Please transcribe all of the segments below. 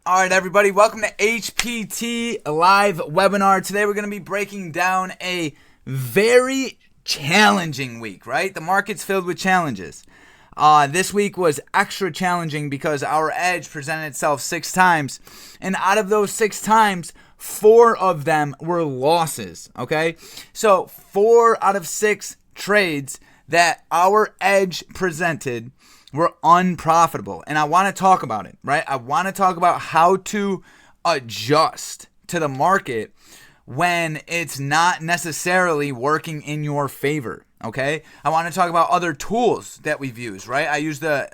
All right, everybody, welcome to HPT Live Webinar. Today we're going to be breaking down a very challenging week, right? The market's filled with challenges. This week was extra challenging because our edge presented itself 6 times, and out of those 6 times, 4 of them were losses, okay? So 4 out of 6 trades that our edge presented were unprofitable, and I want to talk about it, right? I want to talk about how to adjust to the market when it's not necessarily working in your favor, okay? I want to talk about other tools that we've used, right? I used the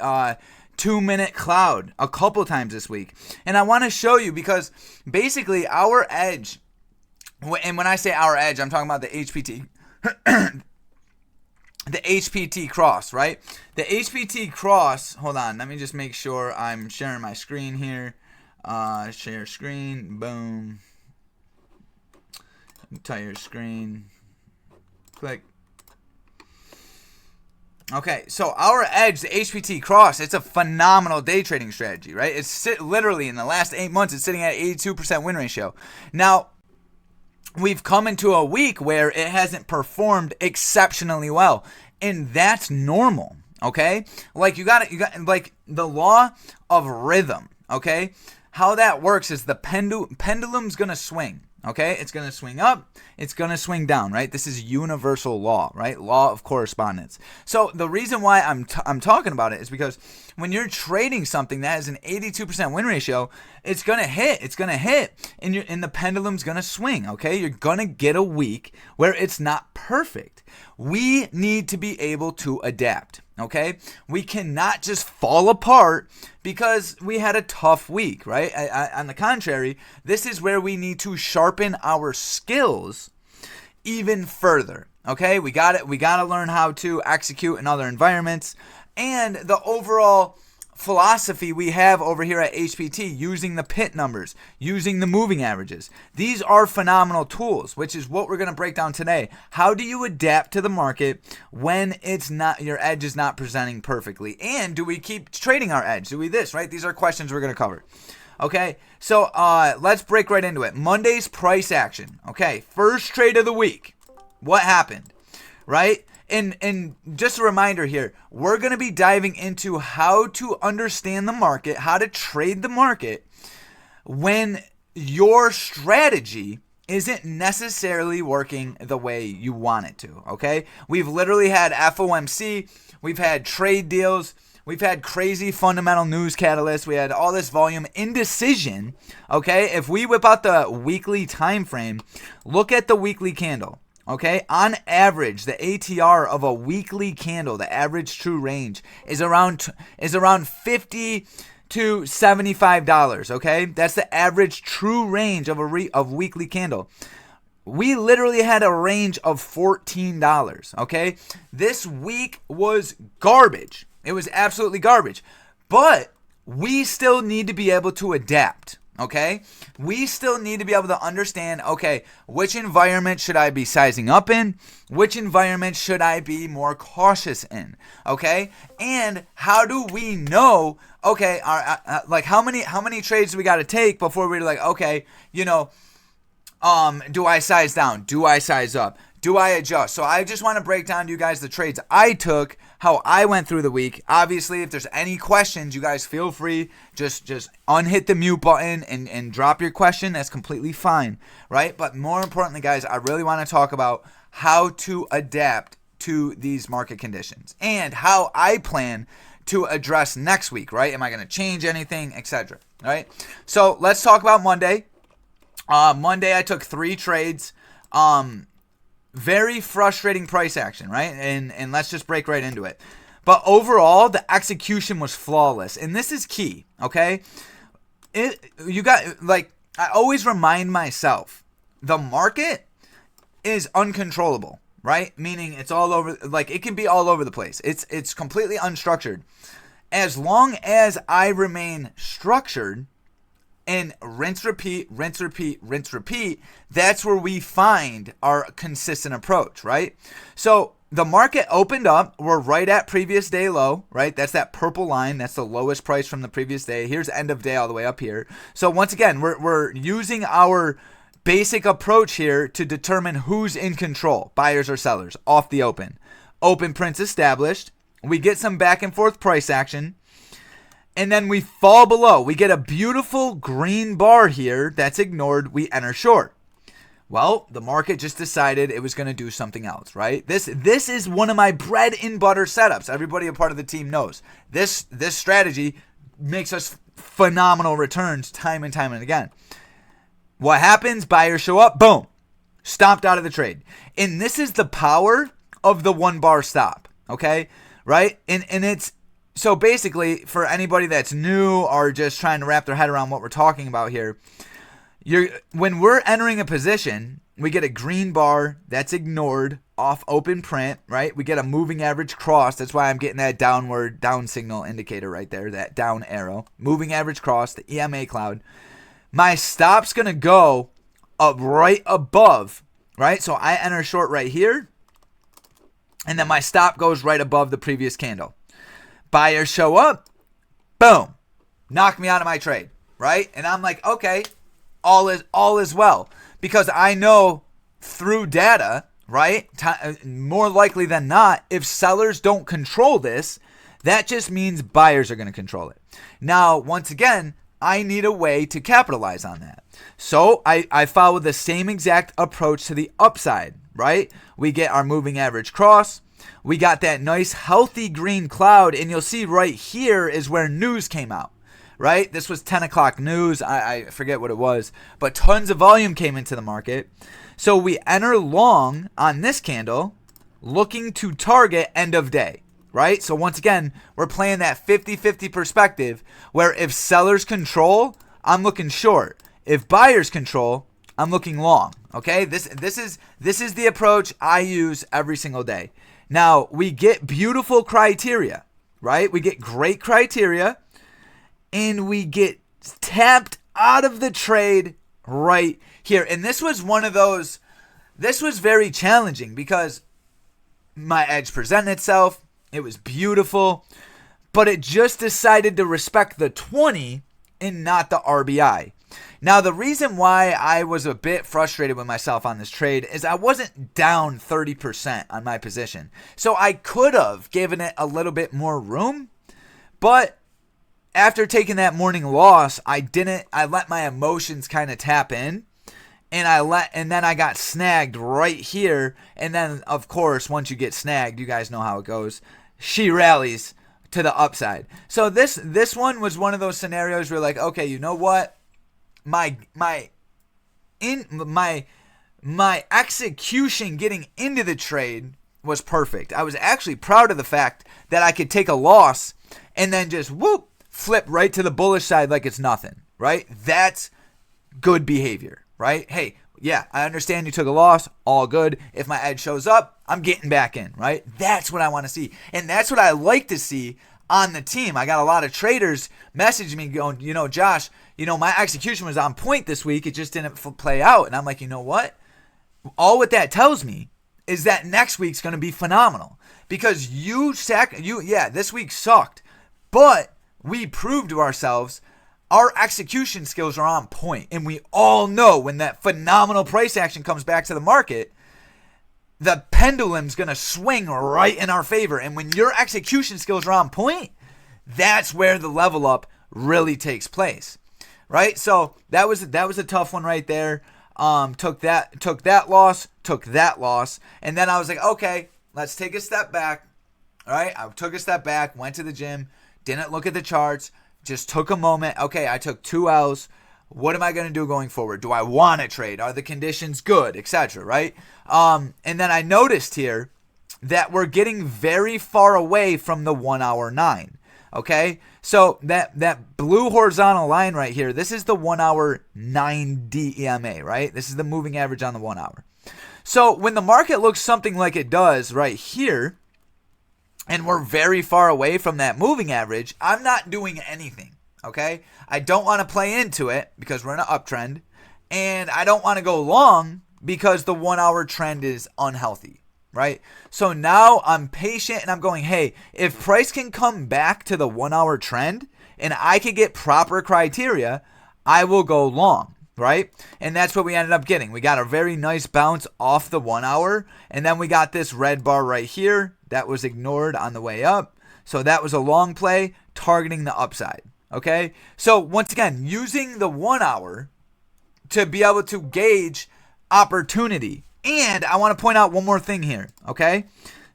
2-minute cloud a couple times this week, and I want to show you because basically our edge, and when I say our edge, I'm talking about the HPT the HPT cross, right? The HPT cross, hold on, let me just make sure I'm sharing my screen here. Share screen, boom. Entire screen, click. Okay, so our edge, the HPT cross, it's a phenomenal day trading strategy, right? It's literally in the last 8 months, it's sitting at 82% win ratio. Now, we've come into a week where it hasn't performed exceptionally well, and that's normal, okay? Like you got like the law of rhythm, okay? How that works is the pendulum's going to swing, okay? It's going to swing up, it's going to swing down, right? This is universal law, right? Law of correspondence. So the reason why I'm talking about it is because when you're trading something that has an 82% win ratio, it's going to hit, and the pendulum's going to swing, okay? You're going to get a week where it's not perfect. We need to be able to adapt, okay? We cannot just fall apart because we had a tough week, right? On the contrary, this is where we need to sharpen our skills even further, okay? We got to learn how to execute in other environments, and the overall philosophy we have over here at HPT, using the pit numbers, using the moving averages. These are phenomenal tools, which is what we're going to break down today. How do you adapt to the market when it's not, your edge is not presenting perfectly? And do we keep trading our edge? Do we this, right? These are questions we're going to cover. Okay, so let's break right into it. Monday's price action. Okay, first trade of the week. What happened, right? And just a reminder here, we're going to be diving into how to understand the market, how to trade the market when your strategy isn't necessarily working the way you want it to, okay? We've literally had FOMC, we've had trade deals, we've had crazy fundamental news catalysts, we had all this volume indecision, okay? If we whip out the weekly time frame, look at the weekly candle. Okay, on average, the ATR of a weekly candle, the average true range, is around $50 to $75. Okay, that's the average true range of of weekly candle. We literally had a range of $14. Okay, this week was garbage. It was absolutely garbage, but we still need to be able to adapt. Okay, we still need to be able to understand, okay, which environment should I be sizing up in? Which environment should I be more cautious in? Okay, and how do we know, okay, like how many trades do we got to take before we're like, okay, do I size down? Do I size up? Do I adjust? So I just want to break down to you guys the trades I took, how I went through the week. Obviously, if there's any questions, you guys feel free. Just unhit the mute button and drop your question. That's completely fine, right? But more importantly, guys, I really want to talk about how to adapt to these market conditions and how I plan to address next week, right? Am I going to change anything, etc., right? So let's talk about Monday. Monday, I took 3 trades. Very frustrating price action, right? And let's just break right into it. But overall, the execution was flawless, and this is key, okay? I always remind myself, the market is uncontrollable, right? Meaning it's all over, like it can be all over the place. It's completely unstructured. As long as I remain structured, and rinse, repeat, that's where we find our consistent approach, right? So the market opened up. We're right at previous day low, right? That's that purple line. That's the lowest price from the previous day. Here's end of day all the way up here. So once again, we're using our basic approach here to determine who's in control, buyers or sellers, off the open. Open prints established. We get some back and forth price action. And then we fall below. We get a beautiful green bar here that's ignored. We enter short. Well, the market just decided it was going to do something else, right? This is one of my bread and butter setups. Everybody a part of the team knows. This strategy makes us phenomenal returns time and time and again. What happens? Buyers show up. Boom. Stomped out of the trade. And this is the power of the one bar stop, okay? Right? And it's, so basically, for anybody that's new or just trying to wrap their head around what we're talking about here, when we're entering a position, we get a green bar that's ignored off open print, right? We get a moving average cross. That's why I'm getting that down signal indicator right there, that down arrow. Moving average cross, the EMA cloud. My stop's going to go up right above, right? So I enter short right here, and then my stop goes right above the previous candle. Buyers show up, boom, knock me out of my trade, right? And I'm like, okay, all is well, because I know through data, right, more likely than not, if sellers don't control this, that just means buyers are going to control it. Now, once again, I need a way to capitalize on that. So I follow the same exact approach to the upside, right? We get our moving average cross. We got that nice healthy green cloud, and you'll see right here is where news came out, right? This was 10 o'clock news. I forget what it was, but tons of volume came into the market. So we enter long on this candle, looking to target end of day, right? So once again, we're playing that 50-50 perspective where if sellers control, I'm looking short. If buyers control, I'm looking long, okay? This is the approach I use every single day. Now, we get beautiful criteria, right? We get great criteria, and we get tapped out of the trade right here. And this was one of those, this was very challenging because my edge presented itself. It was beautiful, but it just decided to respect the 20 and not the RBI. Now, the reason why I was a bit frustrated with myself on this trade is I wasn't down 30% on my position. So I could have given it a little bit more room, but after taking that morning loss, I let my emotions kind of tap in, and then I got snagged right here. And then, of course, once you get snagged, you guys know how it goes. She rallies to the upside. So this one was one of those scenarios where, like, okay, you know what? My execution getting into the trade was perfect. I was actually proud of the fact that I could take a loss and then just flip right to the bullish side like it's nothing, right? That's good behavior, right? Hey, yeah, I understand you took a loss, all good. If my edge shows up, I'm getting back in, right? That's what I want to see. And that's what I like to see on the team. I got a lot of traders message me going, Josh, my execution was on point this week. It just didn't play out. And I'm like, you know what? All what that tells me is that next week's going to be phenomenal because this week sucked, but we proved to ourselves our execution skills are on point. And we all know when that phenomenal price action comes back to the market, the pendulum's going to swing right in our favor. And when your execution skills are on point, that's where the level up really takes place, right? So that was a tough one right there. Took that loss. And then I was like, okay, let's take a step back. All right. I took a step back, went to the gym, didn't look at the charts, just took a moment. Okay. I took 2 L's. What am I going to do going forward? Do I want to trade? Are the conditions good, etc., right? And then I noticed here that we're getting very far away from the 1 hour 9. Okay? So that blue horizontal line right here, this is the 1 hour 9 DEMA, right? This is the moving average on the 1 hour. So when the market looks something like it does right here, and we're very far away from that moving average, I'm not doing anything. Okay, I don't want to play into it because we're in an uptrend, and I don't want to go long because the 1 hour trend is unhealthy. right? So now I'm patient and I'm going, hey, if price can come back to the 1 hour trend and I can get proper criteria, I will go long, right? And that's what we ended up getting. We got a very nice bounce off the 1 hour, and then we got this red bar right here that was ignored on the way up. So that was a long play targeting the upside, okay? So once again, using the 1 hour to be able to gauge opportunity. And I want to point out one more thing here, okay?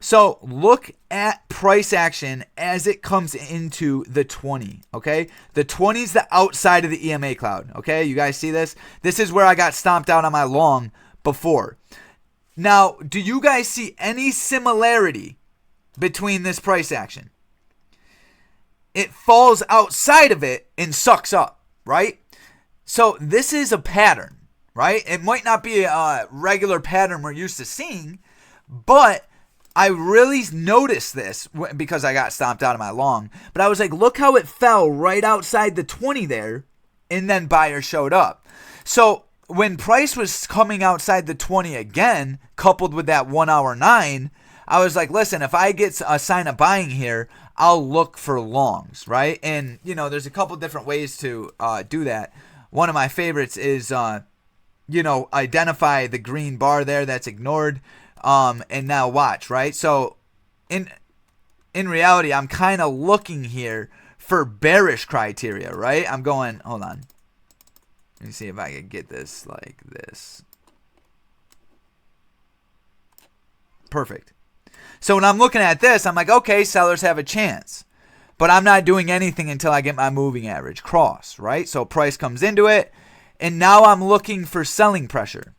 So look at price action as it comes into the 20, okay? The 20 is the outside of the EMA cloud, okay? You guys see this? This is where I got stomped out on my long before. Now, do you guys see any similarity between this price action? It falls outside of it and sucks up, right? So this is a pattern, right? It might not be a regular pattern we're used to seeing, but I really noticed this because I got stomped out of my long. But I was like, look how it fell right outside the 20 there, and then buyer showed up. So when price was coming outside the 20 again, coupled with that 1 hour 9, I was like, listen, if I get a sign of buying here, I'll look for longs, right? And, you know, there's a couple different ways to do that. One of my favorites is, identify the green bar there that's ignored, and now watch, right? So in reality, I'm kind of looking here for bearish criteria, right? I'm going, hold on. Let me see if I can get this like this. Perfect. So when I'm looking at this, I'm like, okay, sellers have a chance. But I'm not doing anything until I get my moving average cross, right? So price comes into it, and now I'm looking for selling pressure.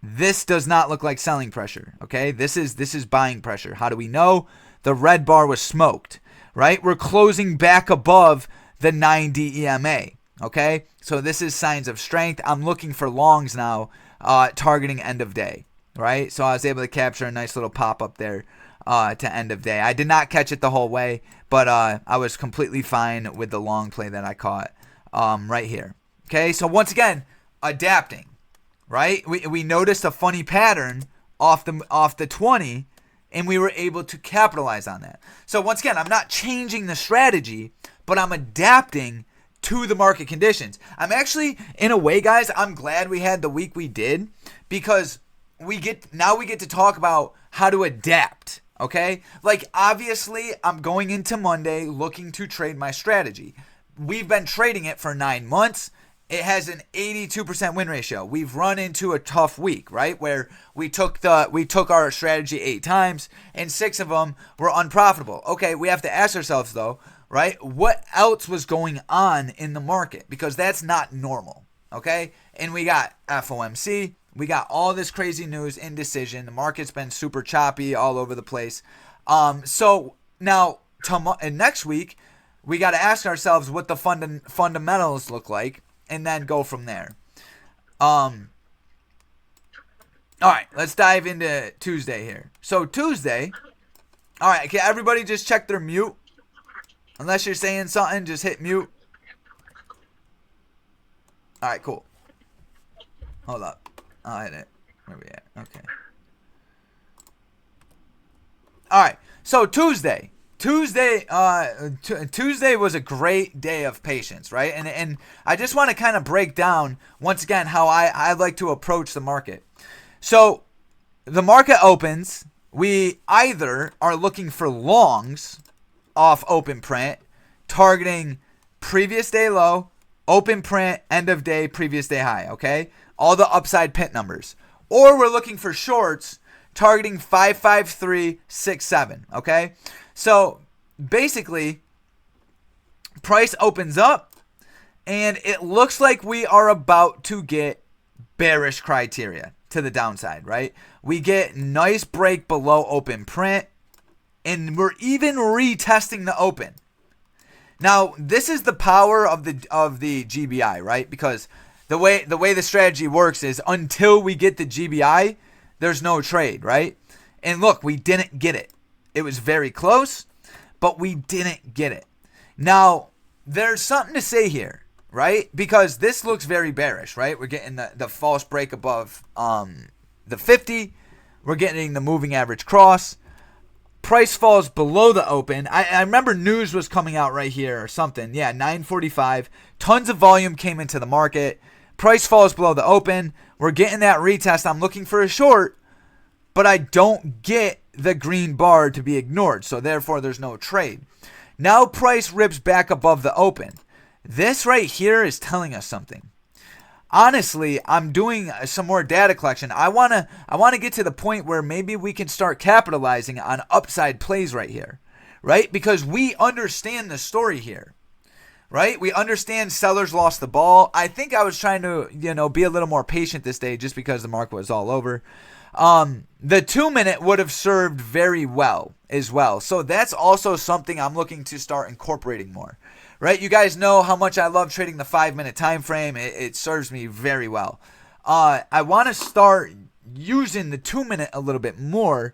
This does not look like selling pressure, okay? This is buying pressure. How do we know? The red bar was smoked, right? We're closing back above the 90 EMA, okay? So this is signs of strength. I'm looking for longs now, targeting end of day, right? So I was able to capture a nice little pop-up there to end of day. I did not catch it the whole way, but I was completely fine with the long play that I caught right here. Okay, so once again, adapting, right? We noticed a funny pattern off the 20, and we were able to capitalize on that. So once again, I'm not changing the strategy, but I'm adapting to the market conditions. I'm actually, in a way, guys, I'm glad we had the week we did, because we get to talk about how to adapt. Okay? Like, obviously, I'm going into Monday looking to trade my strategy. We've been trading it for 9 months. It has an 82% win ratio. We've run into a tough week, right? Where we took our strategy 8 times and 6 of them were unprofitable. Okay, we have to ask ourselves though, right? What else was going on in the market? Because that's not normal, okay? And we got FOMC. We got all this crazy news, indecision. The market's been super choppy all over the place. So now next week, we got to ask ourselves what the fundamentals look like, and then go from there. All right, let's dive into Tuesday here. So Tuesday, all right, okay, everybody just check their mute. Unless you're saying something, just hit mute. All right, cool. Hold up. I'll hit it. Where we at? Okay. All right. So Tuesday was a great day of patience, right? And I just want to kind of break down once again how I like to approach the market. So the market opens. We either are looking for longs off open print, targeting previous day low, open print, end of day, previous day high. Okay. All the upside pint numbers. Or we're looking for shorts targeting 55367, okay? So basically, price opens up and it looks like we are about to get bearish criteria to the downside, right? We get nice break below open print, and we're even retesting the open. Now, this is the power of the GBI, right? Because the way the strategy works is until we get the GBI, there's no trade, right? And look, we didn't get it. It was very close, but we didn't get it. Now, there's something to say here, right? Because this looks very bearish, right? We're getting the false break above the 50. We're getting the moving average cross. Price falls below the open. I remember news was coming out right here or something. Yeah, 9:45. Tons of volume came into the market. Price falls below the open. We're getting that retest. I'm looking for a short, but I don't get the green bar to be ignored. So therefore, there's no trade. Now price rips back above the open. This right here is telling us something. Honestly, I'm doing some more data collection. I want to get to the point where maybe we can start capitalizing on upside plays right here, right? Because we understand the story here, right? We understand sellers lost the ball. I think I was trying to, be a little more patient this day just because the market was all over. The 2-minute would have served very well as well. So that's also something I'm looking to start incorporating more. Right, you guys know how much I love trading the 5-minute time frame. It serves me very well. I want to start using the 2-minute a little bit more.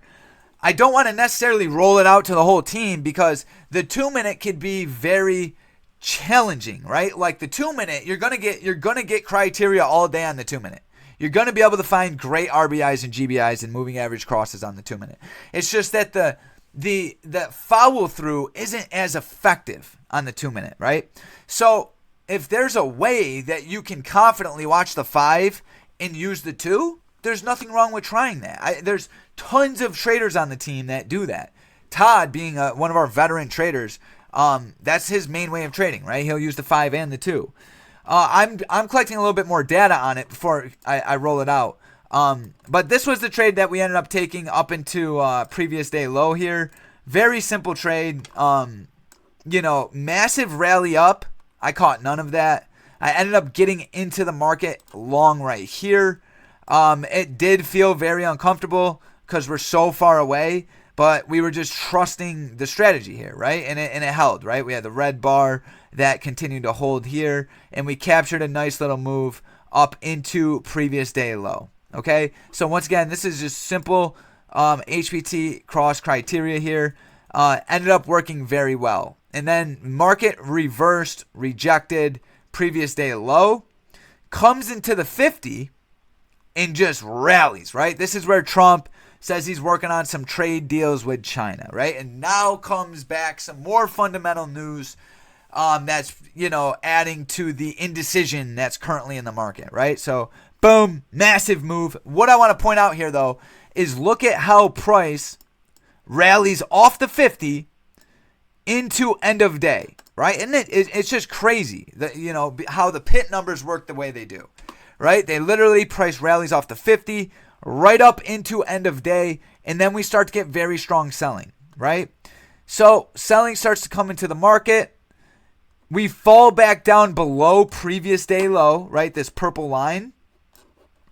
I don't want to necessarily roll it out to the whole team because the 2-minute could be very challenging, right? Like the 2-minute, you're gonna get criteria all day on the 2-minute. You're gonna be able to find great RBIs and GBIs and moving average crosses on the 2-minute. It's just that the follow through isn't as effective on the 2-minute, right? So if there's a way that you can confidently watch the 5 and use the 2, there's nothing wrong with trying that. There's tons of traders on the team that do that. Todd, being one of our veteran traders, that's his main way of trading, right? He'll use the 5 and the 2. I'm collecting a little bit more data on it before I roll it out. But this was the trade that we ended up taking up into previous day low here. Very simple trade. Massive rally up. I caught none of that. I ended up getting into the market long right here. It did feel very uncomfortable because we're so far away, but we were just trusting the strategy here, right? And it held, right? We had the red bar that continued to hold here, and we captured a nice little move up into previous day low. Okay, so once again, this is just simple HPT cross criteria here. Ended up working very well. And then market reversed, rejected previous day low, comes into the 50 and just rallies, right? This is where Trump says he's working on some trade deals with China, right? And now comes back some more fundamental news that's, adding to the indecision that's currently in the market, right? So boom, massive move. What I want to point out here, though, is look at how price rallies off the 50 into end of day, right? And it's just crazy that, how the pit numbers work the way they do, right? They literally price rallies off the 50 right up into end of day, and then we start to get very strong selling, right? So selling starts to come into the market. We fall back down below previous day low, right? This purple line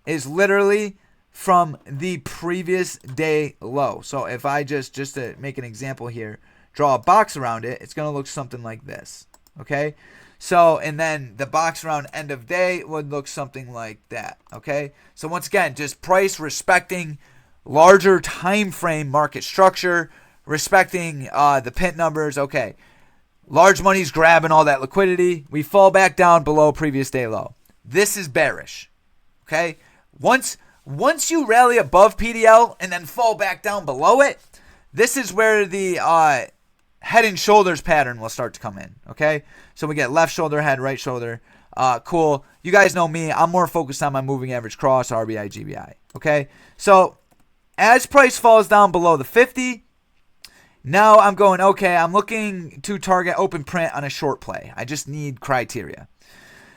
is literally from the previous day low. So if I just to make an example here, draw a box around it, it's going to look something like this, okay? So, and then the box around end of day would look something like that, okay? So once again, just price respecting larger time frame market structure, respecting the pit numbers, okay. Large money's grabbing all that liquidity. We fall back down below previous day low. This is bearish, okay? Once you rally above PDL and then fall back down below it, this is where the head and shoulders pattern will start to come in, okay? So we get left shoulder, head, right shoulder. Cool. You guys know me. I'm more focused on my moving average cross, RBI, GBI, okay? So as price falls down below the 50, now I'm going, okay, I'm looking to target open print on a short play. I just need criteria.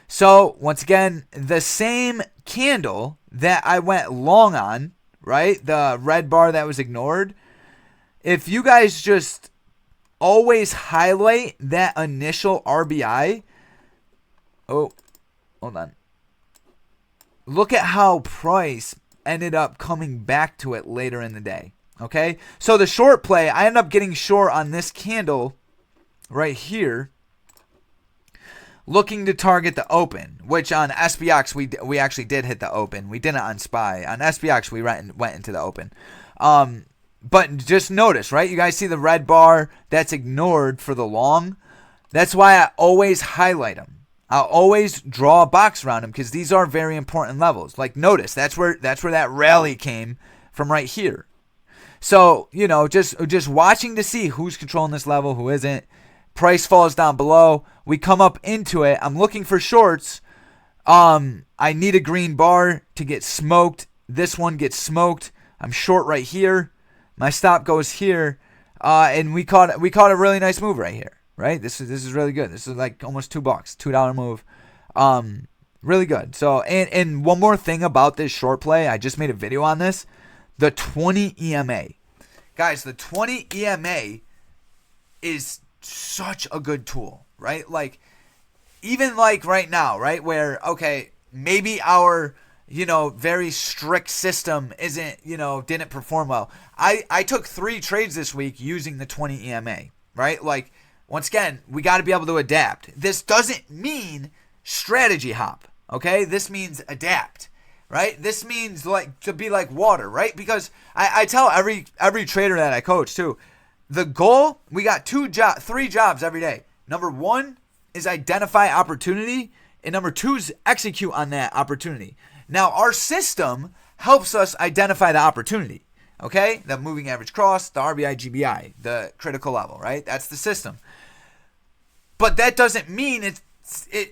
So once again, the same candle that I went long on, right? The red bar that was ignored. If you guys just always highlight that initial RBI. Oh, hold on. Look at how price ended up coming back to it later in the day. Okay, so the short play, I end up getting short on this candle right here, looking to target the open, which on SPX we actually did hit the open. We didn't on SPY. On SPX we went into the open. But just notice, right? You guys see the red bar that's ignored for the long? That's why I always highlight them. I'll always draw a box around them because these are very important levels. Like notice, that's where that rally came from right here. So, just watching to see who's controlling this level, who isn't. Price falls down below. We come up into it. I'm looking for shorts. I need a green bar to get smoked. This one gets smoked. I'm short right here. My stop goes here. And we caught a really nice move right here. Right? This is really good. This is like almost $2. $2 move. Really good. So, and one more thing about this short play. I just made a video on this. The 20 EMA. Guys, the 20 EMA is such a good tool, right? Like, even like right now, right? Where, okay, maybe our, very strict system didn't perform well. I took 3 trades this week using the 20 EMA, right? Like, once again, we got to be able to adapt. This doesn't mean strategy hop, okay? This means adapt. Right? This means like to be like water, right? Because I tell every trader that I coach too, the goal, we got 3 jobs every day. Number 1 is identify opportunity, and number 2 is execute on that opportunity. Now, our system helps us identify the opportunity, okay? The moving average cross, the RBI, GBI, the critical level, right? That's the system. But that doesn't mean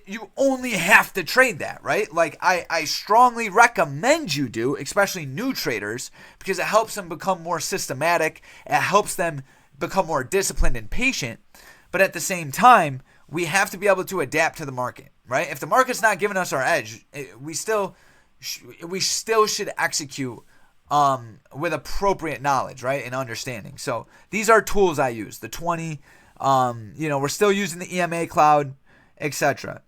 you only have to trade that, right? Like, I strongly recommend you do, especially new traders, because it helps them become more systematic. It helps them become more disciplined and patient. But at the same time, we have to be able to adapt to the market, right? If the market's not giving us our edge, we still should execute with appropriate knowledge, right, and understanding. So these are tools I use. The 20, we're still using the EMA cloud, etc.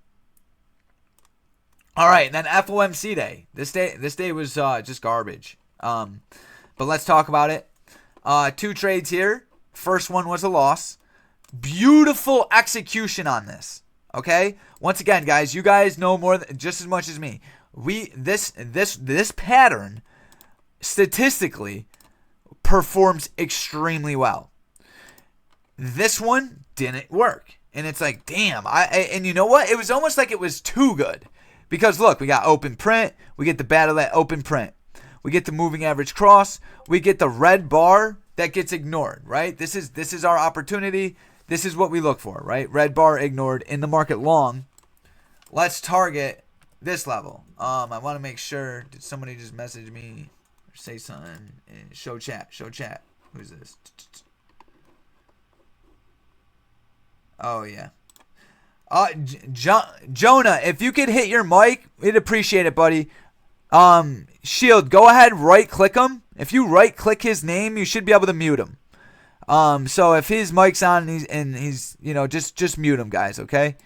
All right, and then FOMC day. This day was just garbage. But let's talk about it. 2 trades here. First one was a loss. Beautiful execution on this. Okay? Once again, guys, you guys know just as much as me. This pattern statistically performs extremely well. This one didn't work. And it's like, damn. And you know what? It was almost like it was too good. Because look, we got open print. We get the battle at open print. We get the moving average cross. We get the red bar that gets ignored, right? This is our opportunity. This is what we look for, right? Red bar ignored in the market long. Let's target this level. I want to make sure. Did somebody just message me or say something? Show chat. Who's this? Oh, yeah. Jonah, if you could hit your mic, we'd appreciate it, buddy. Shield, go ahead, right-click him. If you right-click his name, you should be able to mute him. So if his mic's on and he's just mute him, guys, okay?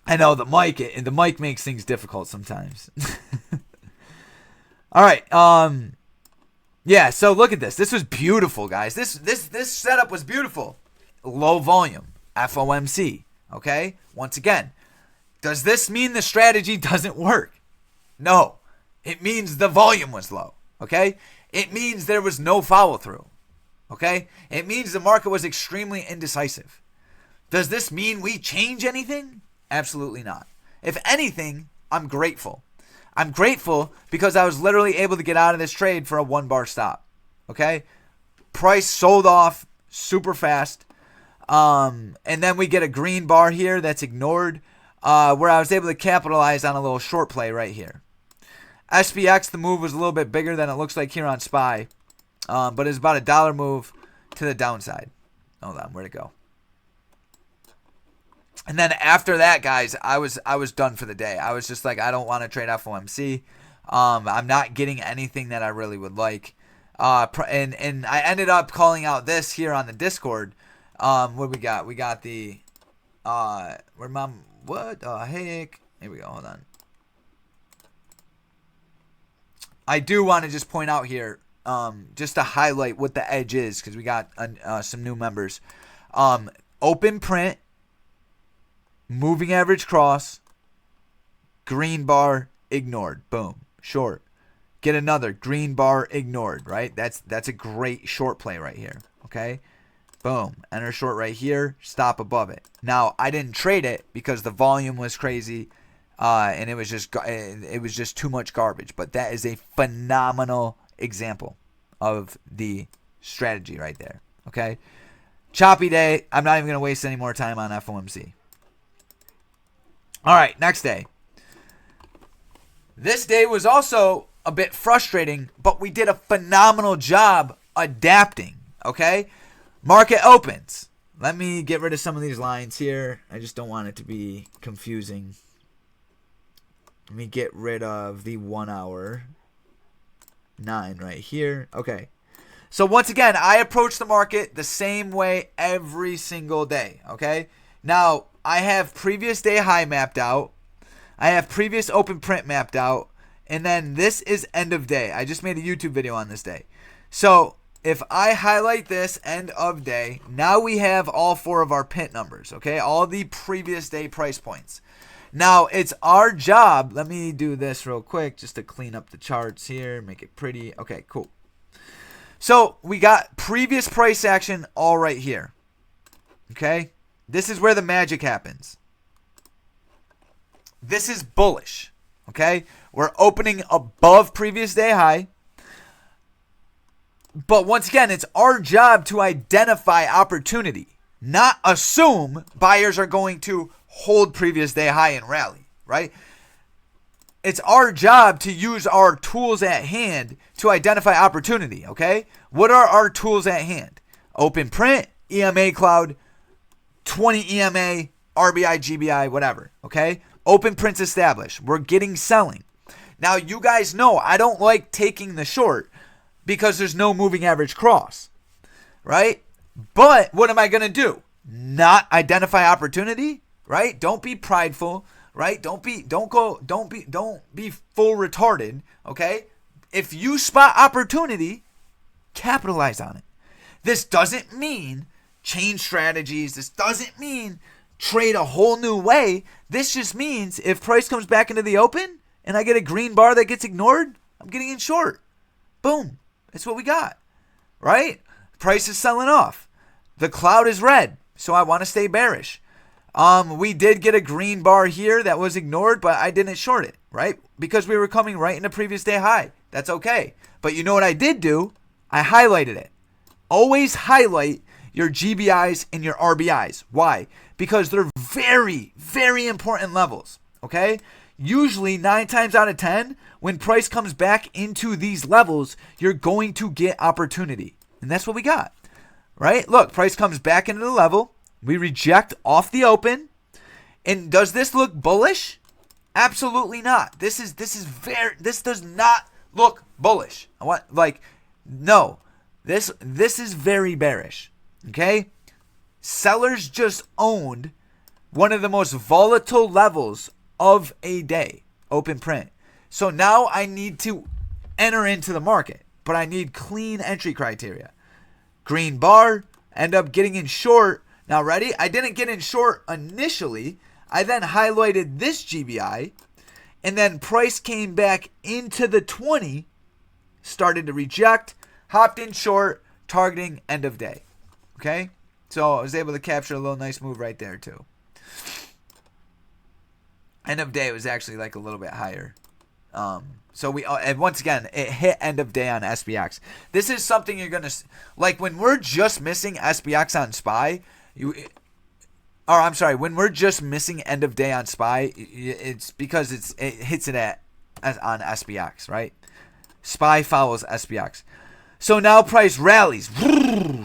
I know the mic makes things difficult sometimes. All right. Yeah, so look at this. This was beautiful, guys. This setup was beautiful. Low volume, FOMC, okay? Once again, does this mean the strategy doesn't work? No. It means the volume was low, okay? It means there was no follow-through, okay? It means the market was extremely indecisive. Does this mean we change anything? Absolutely not. If anything, I'm grateful. I'm grateful because I was literally able to get out of this trade for a 1-bar stop. Okay? Price sold off super fast. And then we get a green bar here that's ignored, where I was able to capitalize on a little short play right here. SPX, the move was a little bit bigger than it looks like here on SPY. But it's about $1 move to the downside. Hold on, where'd it go? And then after that, guys, I was done for the day. I was just like, I don't want to trade FOMC. I'm not getting anything that I really would like. And I ended up calling out this here on the Discord. What we got? We got the what the heck? Here we go. Hold on. I do want to just point out here, just to highlight what the edge is, because we got some new members. Open print. Moving average cross, green bar ignored. Boom. Short. Get another green bar ignored, right? That's a great short play right here. Okay? Boom. Enter short right here. Stop above it. Now, I didn't trade it because the volume was crazy. and it was just too much garbage. But that is a phenomenal example of the strategy right there. Okay, choppy day. I'm not even going to waste any more time on FOMC. All right, next day. This day was also a bit frustrating, but we did a phenomenal job adapting. Okay, market opens. Let me get rid of some of these lines here. I just don't want it to be confusing. Let me get rid of the 1 hour 9 right here. Okay. So once again, I approach the market the same way every single day. Okay. Now, I have previous day high mapped out. I have previous open print mapped out. And then this is end of day. I just made a YouTube video on this day. So if I highlight this end of day, now we have all 4 of our pint numbers. Okay. All the previous day price points. Now, it's our job. Let me do this real quick just to clean up the charts here, make it pretty. Okay, cool. So, we got previous price action all right here. Okay? This is where the magic happens. This is bullish. Okay? We're opening above previous day high. But once again, it's our job to identify opportunity, not assume buyers are going to hold previous day high and rally, right? It's our job to use our tools at hand to identify opportunity, okay? What are our tools at hand? Open print, EMA cloud, 20 EMA, RBI, GBI, whatever, okay? Open prints established. We're getting selling. Now, you guys know I don't like taking the short because there's no moving average cross, right? But what am I going to do? Not identify opportunity? Right? Don't be prideful, right? Don't be full retarded, okay? If you spot opportunity, capitalize on it. This doesn't mean change strategies. This doesn't mean trade a whole new way. This just means if price comes back into the open and I get a green bar that gets ignored, I'm getting in short. Boom. That's what we got, right? Price is selling off. The cloud is red, so I want to stay bearish. We did get a green bar here that was ignored, but I didn't short it, right? Because we were coming right into previous day high. That's okay. But you know what I did do? I highlighted it. Always highlight your GBIs and your RBIs. Why? Because they're very, very important levels, okay? Usually 9 times out of 10, when price comes back into these levels, you're going to get opportunity. And that's what we got, right? Look, price comes back into the level. We reject off the open. And does this look bullish? Absolutely not. This does not look bullish. No. This is very bearish. Okay? Sellers just owned one of the most volatile levels of a day, open print. So now I need to enter into the market, but I need clean entry criteria. Green bar, end up getting in short. Now, ready? I didn't get in short initially. I then highlighted this GBI, and then price came back into the 20, started to reject, hopped in short, targeting end of day. Okay? So I was able to capture a little nice move right there, too. End of day was actually like a little bit higher. So we, and once again, it hit end of day on SPX. This is something you're going to, like when we're just missing SPX on SPY, when we're just missing end of day on SPY, it's because it hits it on SPX, right? SPY follows SPX. So now price rallies,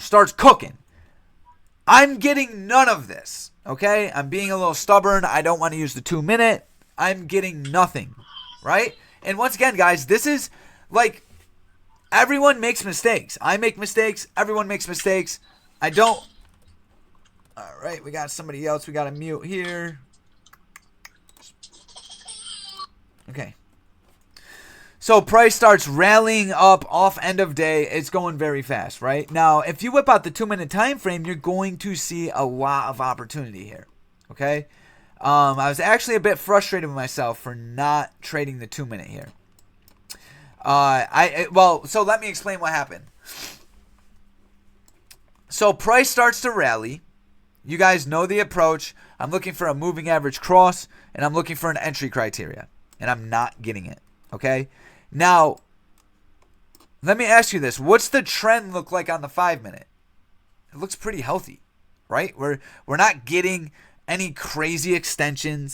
starts cooking. I'm getting none of this, okay? I'm being a little stubborn. I don't want to use the 2 minute. I'm getting nothing, right? And once again, guys, this is like everyone makes mistakes. I make mistakes. Everyone makes mistakes. I don't. All right, we got somebody else. We got to mute here. Okay. So price starts rallying up off end of day. It's going very fast, right? Now, if you whip out the 2 minute time frame, you're going to see a lot of opportunity here. Okay? I was actually a bit frustrated with myself for not trading the 2 minute here. So let me explain what happened. So price starts to rally. You guys know the approach. I'm looking for a moving average cross, and I'm looking for an entry criteria, and I'm not getting it. Okay? Now, let me ask you this. What's the trend look like on the 5-minute? It looks pretty healthy, right? We're not getting any crazy extensions.